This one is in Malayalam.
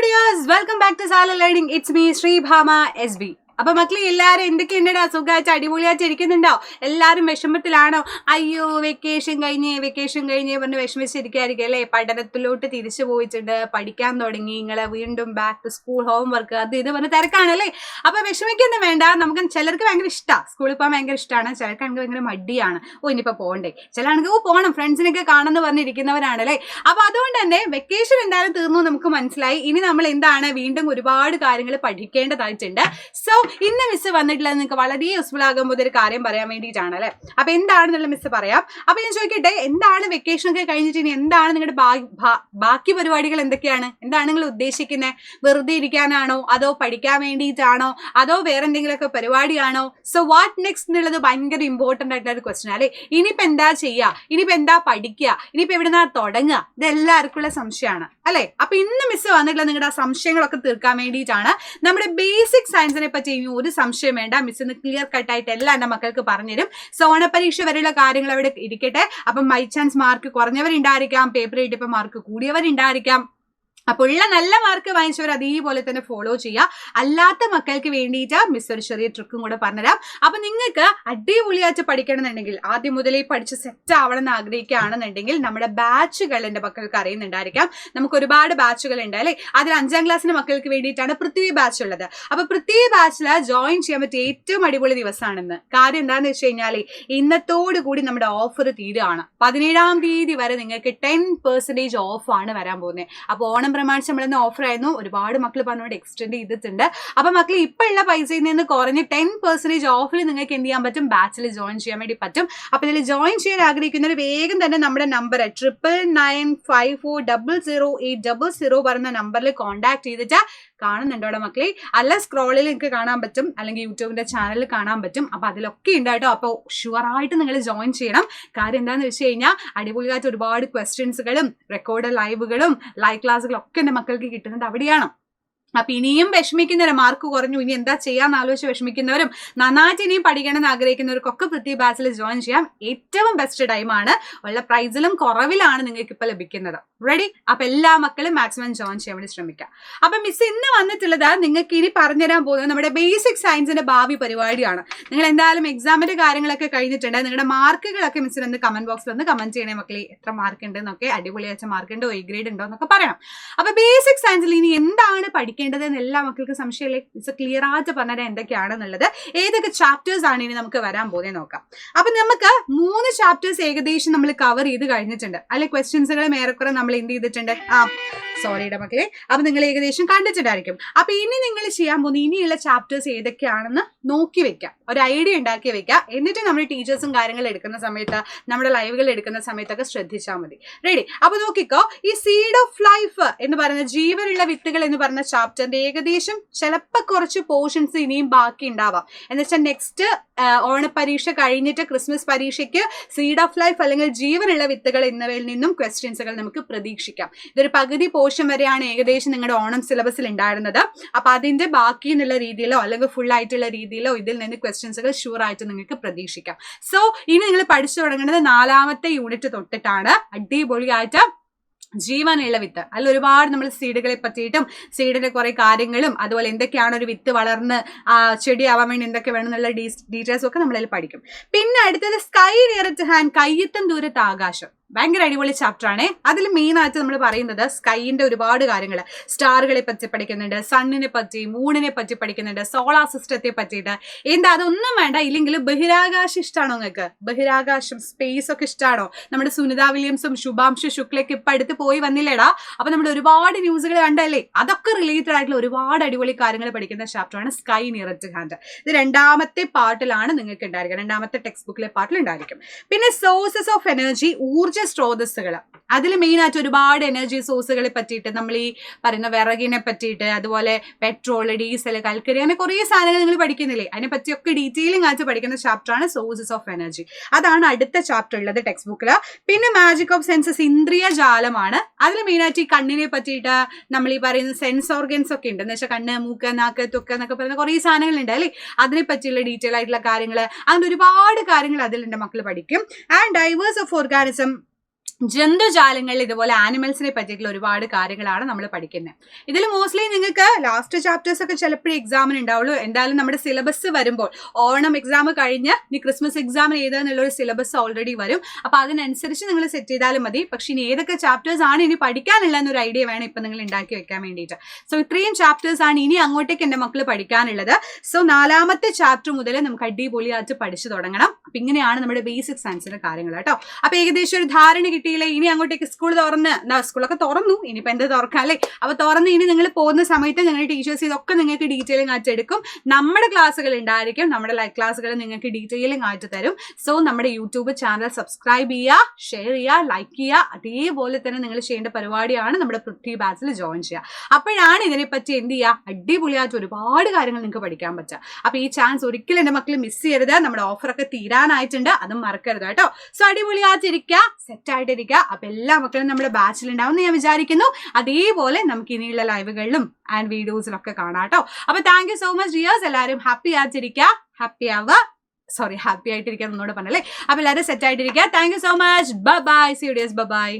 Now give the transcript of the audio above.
Hello dears, welcome back to Sala Learning. It's me Sri Bhama SB. അപ്പൊ മക്കളെ എല്ലാരും എന്തൊക്കെയുണ്ടാ സുഖമായിട്ട് അടിപൊളിയായിട്ട് ഇരിക്കുന്നുണ്ടോ? എല്ലാരും വിഷമത്തിലാണോ? അയ്യോ വെക്കേഷൻ കഴിഞ്ഞ് പറഞ്ഞ് വിഷമിച്ചിരിക്കായിരിക്കും അല്ലേ? പഠനത്തിലോട്ട് തിരിച്ചു പോയിട്ടുണ്ട്, പഠിക്കാൻ തുടങ്ങി, നിങ്ങളെ വീണ്ടും ബാക്ക് ടു സ്കൂൾ ഹോംവർക്ക് അത് ഇത് പറഞ്ഞ് തിരക്കാണല്ലേ? അപ്പൊ വിഷമിക്കൊന്നും വേണ്ട. നമുക്ക് ചിലർക്ക് ഭയങ്കര ഇഷ്ടമാണ്, സ്കൂളിൽ പോകാൻ ഭയങ്കര ഇഷ്ടമാണ്, ചിലർക്കാണെങ്കിൽ ഭയങ്കര മടിയാണ്. ഇനിയിപ്പോ പോകണ്ടേ, ചിലരാണെങ്കിൽ പോകണം, ഫ്രണ്ട്സിനൊക്കെ കാണുമെന്ന് പറഞ്ഞിരിക്കുന്നവരാണല്ലേ? അപ്പൊ അതുകൊണ്ട് തന്നെ വെക്കേഷൻ എന്തായാലും തീർന്നു നമുക്ക് മനസ്സിലായി. ഇനി നമ്മൾ എന്താണ് വീണ്ടും ഒരുപാട് കാര്യങ്ങൾ പഠിക്കേണ്ടതായിട്ടുണ്ട്. സോ ഇന്ന് മിസ് വന്നിട്ടില്ല, നിങ്ങൾക്ക് വളരെ യൂസ്ഫുൾ ആകുമ്പോൾ ഒരു കാര്യം പറയാൻ വേണ്ടിയിട്ടാണ് അല്ലെ? അപ്പൊ എന്താണെന്നുള്ള മിസ് പറയാം. അപ്പൊ ഞാൻ ചോദിക്കട്ടെ, എന്താണ് വെക്കേഷൻ ഒക്കെ കഴിഞ്ഞിട്ട് ഇനി എന്താണ് നിങ്ങളുടെ ബാക്കി പരിപാടികൾ എന്തൊക്കെയാണ്? എന്താണ് നിങ്ങൾ ഉദ്ദേശിക്കുന്നത്? വെറുതെ ഇരിക്കാനാണോ, അതോ പഠിക്കാൻ വേണ്ടിയിട്ടാണോ, അതോ വേറെ എന്തെങ്കിലുമൊക്കെ പരിപാടിയാണോ? സോ വാട്ട് നെക്സ്റ്റ് എന്നുള്ളത് ഭയങ്കര ഇമ്പോർട്ടന്റ് ആയിട്ടുള്ള ഒരു ക്വസ്റ്റൻ അല്ലെ? ഇനിയിപ്പോ എന്താ ചെയ്യുക, ഇനിയിപ്പോ എന്താ പഠിക്കുക, ഇനിയിപ്പോ എവിടുന്നാ തുടങ്ങുക, ഇത് എല്ലാവർക്കുള്ള സംശയമാണ് അല്ലെ? അപ്പൊ ഇന്ന് മിസ് വന്നിട്ടുള്ള നിങ്ങളുടെ ആ സംശയങ്ങളൊക്കെ തീർക്കാൻ വേണ്ടിയിട്ടാണ്. നമ്മുടെ ബേസിക് സയൻസിനെ പറ്റി ഒരു സംശയം വേണ്ട, മിസ് ഇന്ന് ക്ലിയർ കട്ടായിട്ട് എല്ലാം എന്റെ മക്കൾക്ക് പറഞ്ഞുതരും. സോ ഓണപരീക്ഷ വരെയുള്ള കാര്യങ്ങൾ അവിടെ ഇരിക്കട്ടെ. അപ്പം ബൈ ചാൻസ് മാർക്ക് കുറഞ്ഞവരുണ്ടായിരിക്കാം, പേപ്പർ എഴുതിയപ്പോൾ മാർക്ക് കൂടിയവരുണ്ടായിരിക്കാം. അപ്പോൾ ഉള്ള നല്ല മാർക്ക് വാങ്ങിച്ചവർ അതേപോലെ തന്നെ ഫോളോ ചെയ്യുക. അല്ലാത്ത മക്കൾക്ക് വേണ്ടിയിട്ട് മിസ് ഒരു ചെറിയ ട്രിക്കും കൂടെ പറഞ്ഞുതരാം. അപ്പൊ നിങ്ങൾക്ക് അടിപൊളിയായിട്ട് പഠിക്കണമെന്നുണ്ടെങ്കിൽ, ആദ്യം മുതലേ പഠിച്ച് സെറ്റ് ആവണം എന്ന് ആഗ്രഹിക്കുകയാണെന്നുണ്ടെങ്കിൽ നമ്മുടെ ബാച്ചുകൾ എൻ്റെ മക്കൾക്ക് അറിയുന്നുണ്ടായിരിക്കാം. നമുക്ക് ഒരുപാട് ബാച്ചുകൾ ഉണ്ട് അല്ലേ? അതിൽ 5ാം ക്ലാസ്സിന്റെ മക്കൾക്ക് വേണ്ടിയിട്ടാണ് പൃഥ്വി ബാച്ച് ഉള്ളത്. അപ്പൊ പൃഥ്വി ബാച്ചിൽ ജോയിൻ ചെയ്യാൻ പറ്റിയ ഏറ്റവും അടിപൊളി ദിവസമാണെന്ന്. കാര്യം എന്താണെന്ന് വെച്ച് കഴിഞ്ഞാൽ ഇന്നത്തോടു കൂടി നമ്മുടെ ഓഫർ തീരുകയാണ്. 17ാം തീയതി വരെ നിങ്ങൾക്ക് 10% ഓഫാണ് വരാൻ പോകുന്നത്. അപ്പൊ ഓണം പ്രമാണിച്ച് നമ്മളിന്ന് ഓഫർ ആയിരുന്നു, ഒരുപാട് മക്കൾ പറഞ്ഞുകൊണ്ട് എക്സ്റ്റെൻഡ് ചെയ്തിട്ടുണ്ട്. അപ്പൊ മക്കൾ ഇപ്പൊ ഉള്ള പൈസയിൽ നിന്ന് കുറഞ്ഞ് 10% ഓഫിൽ നിങ്ങൾക്ക് എന്ത് ചെയ്യാൻ പറ്റും? ബാച്ചിൽ ജോയിൻ ചെയ്യാൻ വേണ്ടി പറ്റും. അപ്പൊ ഇതിൽ ജോയിൻ ചെയ്യാൻ ആഗ്രഹിക്കുന്നവർ വേഗം തന്നെ നമ്മുടെ നമ്പർ 9995400800 പറയുന്ന നമ്പറിൽ കോൺടാക്ട് ചെയ്തിട്ട് കാണുന്നുണ്ടോ അവിടെ മക്കളെ? അല്ല സ്ക്രോളിൽ നിങ്ങൾക്ക് കാണാൻ പറ്റും, അല്ലെങ്കിൽ യൂട്യൂബിന്റെ ചാനലിൽ കാണാൻ പറ്റും. അപ്പൊ അതിലൊക്കെ ഉണ്ട് കേട്ടോ. അപ്പൊ ഷുവറായിട്ട് നിങ്ങൾ ജോയിൻ ചെയ്യണം. കാര്യം എന്താണെന്ന് വെച്ച് കഴിഞ്ഞാൽ അടിപൊളിയായിട്ട് ഒരുപാട് ക്വസ്റ്റ്യൻസുകളും റെക്കോർഡ് ലൈവുകളും ലൈവ് ക്ലാസ്സുകളും ഒക്കെ എൻ്റെ മക്കൾക്ക് കിട്ടുന്നത് അവിടെയാണ്. അപ്പൊ ഇനിയും വിഷമിക്കുന്നവരും, മാർക്ക് കുറഞ്ഞു ഇനി എന്താ ചെയ്യാന്ന് ആലോചിച്ച് വിഷമിക്കുന്നവരും, നന്നായിട്ട് ഇനിയും പഠിക്കണം എന്ന് ആഗ്രഹിക്കുന്നവർക്കൊക്കെ പൃഥ്വി ബാച്ചിൽ ജോയിൻ ചെയ്യാം. ഏറ്റവും ബെസ്റ്റ് ടൈമാണ്, ഉള്ള പ്രൈസിലും കുറവിലാണ് നിങ്ങൾക്ക് ഇപ്പൊ ലഭിക്കുന്നത്. റെഡി? അപ്പൊ എല്ലാ മക്കളും മാക്സിമം ജോയിൻ ചെയ്യാൻ വേണ്ടി ശ്രമിക്കാം. അപ്പൊ മിസ് ഇന്ന് വന്നിട്ടുള്ളത് നിങ്ങൾക്ക് ഇനി പറഞ്ഞുതരാൻ പോകുന്നത് നമ്മുടെ ബേസിക് സയൻസിന്റെ ഭാവി പരിപാടിയാണ്. നിങ്ങൾ എന്തായാലും എക്സാമിന്റെ കാര്യങ്ങളൊക്കെ കഴിഞ്ഞിട്ടുണ്ട്. നിങ്ങളുടെ മാർക്കുകളൊക്കെ മിസ്സിന് ഒന്ന് കമന്റ് ബോക്സിൽ ഒന്ന് കമന്റ് ചെയ്യണേ മക്കളെ. എത്ര മാർക്ക് ഉണ്ട് എന്നൊക്കെ, അടിപൊളിയാച്ച മാർക്ക് ഉണ്ടോ, എ ഗ്രേഡ് ഉണ്ടോ എന്നൊക്കെ പറയണം. അപ്പൊ ബേസിക് സയൻസിൽ ഇനി എന്താണ് പഠിക്കേണ്ടത് എല്ലാ മക്കൾക്ക് സംശയമില്ലേ? മിസ് ക്ലിയർ ആയിട്ട് പറഞ്ഞാൽ എന്തൊക്കെയാണെന്നുള്ളത്, ഏതൊക്കെ ചാപ്റ്റേഴ്സ് ആണ് ഇനി നമുക്ക് വരാൻ പോകുന്നത് നോക്കാം. അപ്പൊ നമുക്ക് 3 ചാപ്റ്റേഴ്സ് ഏകദേശം നമ്മൾ കവർ ചെയ്ത് കഴിഞ്ഞിട്ടുണ്ട്. അല്ലെ? ക്വസ്റ്റ്യൻസുകളും ഏറെക്കുറെ നമ്മൾ എന്ത് ചെയ്തിട്ടുണ്ട്? സോറിയുടെ മക്കളെ, അപ്പൊ നിങ്ങൾ ഏകദേശം കണ്ടിട്ടുണ്ടായിരിക്കും. അപ്പൊ ഇനി നിങ്ങൾ ചെയ്യാൻ പോകുന്ന ഇനിയുള്ള ചാപ്റ്റേഴ്സ് ഏതൊക്കെയാണെന്ന് നോക്കി വെക്കാം, ഒരു ഐഡിയ ഉണ്ടാക്കി വെക്കാം. എന്നിട്ട് നമ്മൾ ടീച്ചേഴ്സും കാര്യങ്ങൾ എടുക്കുന്ന സമയത്ത്, നമ്മുടെ ലൈവുകൾ എടുക്കുന്ന സമയത്തൊക്കെ ശ്രദ്ധിച്ചാൽ മതി. റെഡി? അപ്പൊ നോക്കിക്കോ, ഈ സീഡ് ഓഫ് ലൈഫ് എന്ന് പറയുന്ന ജീവനുള്ള വിത്തുകൾ എന്ന് പറയുന്ന ചാപ്റ്ററിന്റെ ഏകദേശം ചിലപ്പോൾ കുറച്ച് പോർഷൻസ് ഇനിയും ബാക്കി ഉണ്ടാവാം. എന്ന് വെച്ചാൽ നെക്സ്റ്റ് ഓണപരീക്ഷ കഴിഞ്ഞിട്ട് ക്രിസ്മസ് പരീക്ഷയ്ക്ക് സീഡ് ഓഫ് ലൈഫ് അല്ലെങ്കിൽ ജീവനുള്ള വിത്തുകൾ എന്നിവയിൽ നിന്നും ക്വസ്റ്റ്യൻസുകൾ നമുക്ക് പ്രതീക്ഷിക്കാം. ഇതൊരു പകുതി പോർഷൻ വരെയാണ് ഏകദേശം നിങ്ങളുടെ ഓണം സിലബസിൽ ഉണ്ടായിരുന്നത്. അപ്പൊ അതിന്റെ ബാക്കി എന്നുള്ള രീതിയിലോ അല്ലെങ്കിൽ ഫുൾ ആയിട്ടുള്ള രീതിയിലോ ഇതിൽ നിന്ന് ക്വസ്റ്റ്യൻസുകൾ ഷുവർ ആയിട്ട് നിങ്ങൾക്ക് പ്രതീക്ഷിക്കാം. സോ ഇനി നിങ്ങൾ പഠിച്ചു തുടങ്ങുന്നത് 4ാമത്തെ യൂണിറ്റ് തൊട്ടിട്ടാണ്. അടിപൊളിയായിട്ട് ജീവനുള്ള വിത്ത്, അതിൽ ഒരുപാട് നമ്മൾ സീഡുകളെ പറ്റിയിട്ടും സീഡിന്റെ കുറെ കാര്യങ്ങളും അതുപോലെ എന്തൊക്കെയാണ് ഒരു വിത്ത് വളർന്ന് ചെടിയാവാൻ വേണ്ടി എന്തൊക്കെ വേണം എന്നുള്ള ഡീറ്റെയിൽസും ഒക്കെ നമ്മളതിൽ പഠിക്കും. പിന്നെ അടുത്തത് സ്കൈ നിയർ അറ്റ് ഹാൻഡ്, കയ്യെത്തും ദൂരത്ത് ആകാശം. ഭയങ്കര അടിപൊളി ചാപ്റ്റർ ആണ്. അതിൽ മെയിൻ ആയിട്ട് നമ്മൾ പറയുന്നത് സ്കൈന്റെ ഒരുപാട് കാര്യങ്ങൾ, സ്റ്റാറുകളെ പറ്റി പഠിക്കുന്നുണ്ട്, സണ്ണിനെ പറ്റി, മൂണിനെ പറ്റി പഠിക്കുന്നുണ്ട്, സോളാർ സിസ്റ്റത്തെ പറ്റിയിട്ട്. എന്താ അതൊന്നും വേണ്ട, ഇല്ലെങ്കിൽ ബഹിരാകാശം ഇഷ്ടമാണോ നിങ്ങൾക്ക്? ബഹിരാകാശം സ്പേസ് ഒക്കെ ഇഷ്ടമാണോ? നമ്മുടെ സുനിത വില്യംസും ശുഭാംശു ശുക്ലയ്ക്ക് ഇപ്പൊ അടുത്ത് പോയി വന്നില്ലേടാ? അപ്പൊ നമ്മൾ ഒരുപാട് ന്യൂസുകൾ കണ്ടല്ലേ? അതൊക്കെ റിലേറ്റഡ് ആയിട്ടുള്ള ഒരുപാട് അടിപൊളി കാര്യങ്ങൾ പഠിക്കുന്ന ചാപ്റ്ററാണ് സ്കൈ നിയർ അറ്റ് ഹാൻഡ്. ഇത് 2ാമത്തെ പാർട്ടിലാണ് നിങ്ങൾക്ക് ഉണ്ടായിരിക്കുക, 2ാമത്തെ ടെക്സ്റ്റ് ബുക്കിലെ പാർട്ടിൽ ഉണ്ടായിരിക്കും. പിന്നെ സോഴ്സസ് ഓഫ് എനർജി, ഊർജ്ജ സ്രോതസ്സുകൾ. അതിൽ മെയിൻ ആയിട്ട് ഒരുപാട് എനർജി സോഴ്സുകളെ പറ്റിയിട്ട്, നമ്മൾ ഈ പറയുന്ന വിറകിനെ പറ്റിയിട്ട്, അതുപോലെ പെട്രോൾ, ഡീസൽ, കൽക്കരി, അങ്ങനെ കുറേ സാധനങ്ങൾ നിങ്ങൾ പഠിക്കുന്നില്ലേ? അതിനെ പറ്റിയൊക്കെ ഡീറ്റെയിലിംഗ് ആയിട്ട് പഠിക്കുന്ന ചാപ്റ്ററാണ് സോഴ്സസ് ഓഫ് എനർജി. അതാണ് അടുത്ത ചാപ്റ്റർ ഉള്ളത് ടെക്സ്റ്റ് ബുക്കിൽ. പിന്നെ മാജിക് ഓഫ് സെൻസസ്, ഇന്ദ്രിയ ജാലമാണ്. അതിൽ മെയിൻ ആയിട്ട് ഈ കണ്ണിനെ പറ്റിയിട്ട് നമ്മൾ ഈ പറയുന്ന സെൻസ് ഓർഗൻസ് ഒക്കെ ഉണ്ട്. എന്ന് വെച്ചാൽ കണ്ണ്, മൂക്ക്, നാക്ക്, തൊക്ക് എന്നൊക്കെ പറയുന്ന കുറേ സാധനങ്ങളുണ്ട് അല്ലേ? അതിനെ പറ്റിയുള്ള ഡീറ്റെയിൽ ആയിട്ടുള്ള കാര്യങ്ങൾ, അങ്ങനെ ഒരുപാട് കാര്യങ്ങൾ അതിൽ എൻ്റെ മക്കൾ പഠിക്കും. ആൻഡ് ഡൈവേഴ്സ് ഓഫ് ഓർഗാനിസം, ജന്തുജാലങ്ങളിൽ ഇതുപോലെ ആനിമൽസിനെ പറ്റിയിട്ടുള്ള ഒരുപാട് കാര്യങ്ങളാണ് നമ്മൾ പഠിക്കുന്നത്. ഇതിൽ മോസ്റ്റ്ലി നിങ്ങൾക്ക് ലാസ്റ്റ് ചാപ്റ്റേഴ്സ് ഒക്കെ ചിലപ്പോഴേ എക്സാമിന് ഉണ്ടാവുള്ളൂ. എന്തായാലും നമ്മുടെ സിലബസ് വരുമ്പോൾ ഓണം എക്സാം കഴിഞ്ഞ് ഇനി ക്രിസ്മസ് എക്സാമിന് എഴുതാന്നുള്ള ഒരു സിലബസ് ഓൾറെഡി വരും. അപ്പൊ അതിനനുസരിച്ച് നിങ്ങൾ സെറ്റ് ചെയ്താലും മതി. പക്ഷെ ഇനി ഏതൊക്കെ ചാപ്റ്റേഴ്സ് ആണ് ഇനി പഠിക്കാനുള്ള എന്നൊരു ഐഡിയ വേണം ഇപ്പൊ നിങ്ങൾ ഉണ്ടാക്കി വെക്കാൻ വേണ്ടിയിട്ട്. സോ ഇത്രയും ചാപ്റ്റേഴ്സ് ആണ് ഇനി അങ്ങോട്ടേക്ക് എന്റെ മക്കൾ പഠിക്കാനുള്ളത്. സോ 4ാമത്തെ ചാപ്റ്റർ മുതൽ നമുക്ക് അടിപൊളിയായിട്ട് പഠിച്ചു തുടങ്ങണം. അപ്പൊ ഇങ്ങനെയാണ് നമ്മുടെ ബേസിക് സയൻസിന്റെ കാര്യങ്ങൾ കേട്ടോ. അപ്പൊ ഏകദേശം ഒരു ധാരണ കിട്ടിയില്ലേ? ഇനി അങ്ങോട്ടേക്ക് സ്കൂൾ തുറന്ന് സ്കൂളൊക്കെ തുറന്നു, ഇനിയിപ്പോ എന്ത് തുറക്കാല്ലേ? അപ്പൊ തുറന്ന് ഇനി നിങ്ങൾ പോകുന്ന സമയത്ത് ഞങ്ങളുടെ ടീച്ചേഴ്സ് ഇതൊക്കെ നിങ്ങൾക്ക് ഡീറ്റെയിലിംഗ് ആയിട്ട് എടുക്കും. നമ്മുടെ ക്ലാസ്സുകൾ ഉണ്ടായിരിക്കും, നമ്മുടെ ലൈവ് ക്ലാസ്സുകൾ നിങ്ങൾക്ക് ഡീറ്റെയിലിംഗ് ആയിട്ട് തരും. സോ നമ്മുടെ യൂട്യൂബ് ചാനൽ സബ്സ്ക്രൈബ് ചെയ്യുക, ഷെയർ ചെയ്യുക, ലൈക്ക് ചെയ്യുക. അതേപോലെ തന്നെ നിങ്ങൾ ചെയ്യേണ്ട പരിപാടിയാണ് നമ്മുടെ പൃഥ്വി ബാച്ചിൽ ജോയിൻ ചെയ്യുക. അപ്പോഴാണ് ഇതിനെപ്പറ്റി എന്ത് ചെയ്യുക, അടിപൊളിയായിട്ട് ഒരുപാട് കാര്യങ്ങൾ നിങ്ങൾക്ക് പഠിക്കാൻ പറ്റുക. അപ്പൊ ഈ ചാൻസ് ഒരിക്കലും എന്റെ മക്കൾ മിസ് ചെയ്യരുത്. നമ്മുടെ ഓഫറൊക്കെ തീരാനായിട്ടുണ്ട്, അതും മറക്കരുത് കേട്ടോ. സോ അടിപൊളിയായിട്ടിരിക്കുക, സെറ്റ് ആയിട്ടിരിക്കുക. അപ്പൊ എല്ലാ മക്കളും നമ്മുടെ ബാച്ചിൽ ഉണ്ടാവുമെന്ന് ഞാൻ വിചാരിക്കുന്നു. അതേപോലെ നമുക്ക് ഇനിയുള്ള ലൈവുകളിലും ആൻഡ് വീഡിയോസിലൊക്കെ കാണാം കേട്ടോ. അപ്പൊ thank you so much dears. എല്ലാവരും ഹാപ്പി ആയിട്ടിരിക്കുക, ഹാപ്പി ആയിട്ടിരിക്കുക എന്നോട് പറഞ്ഞല്ലേ. അപ്പൊ എല്ലാവരും സെറ്റ് ആയിട്ടിരിക്കുക. Thank you so much. Bye bye. See you dears. Bye by.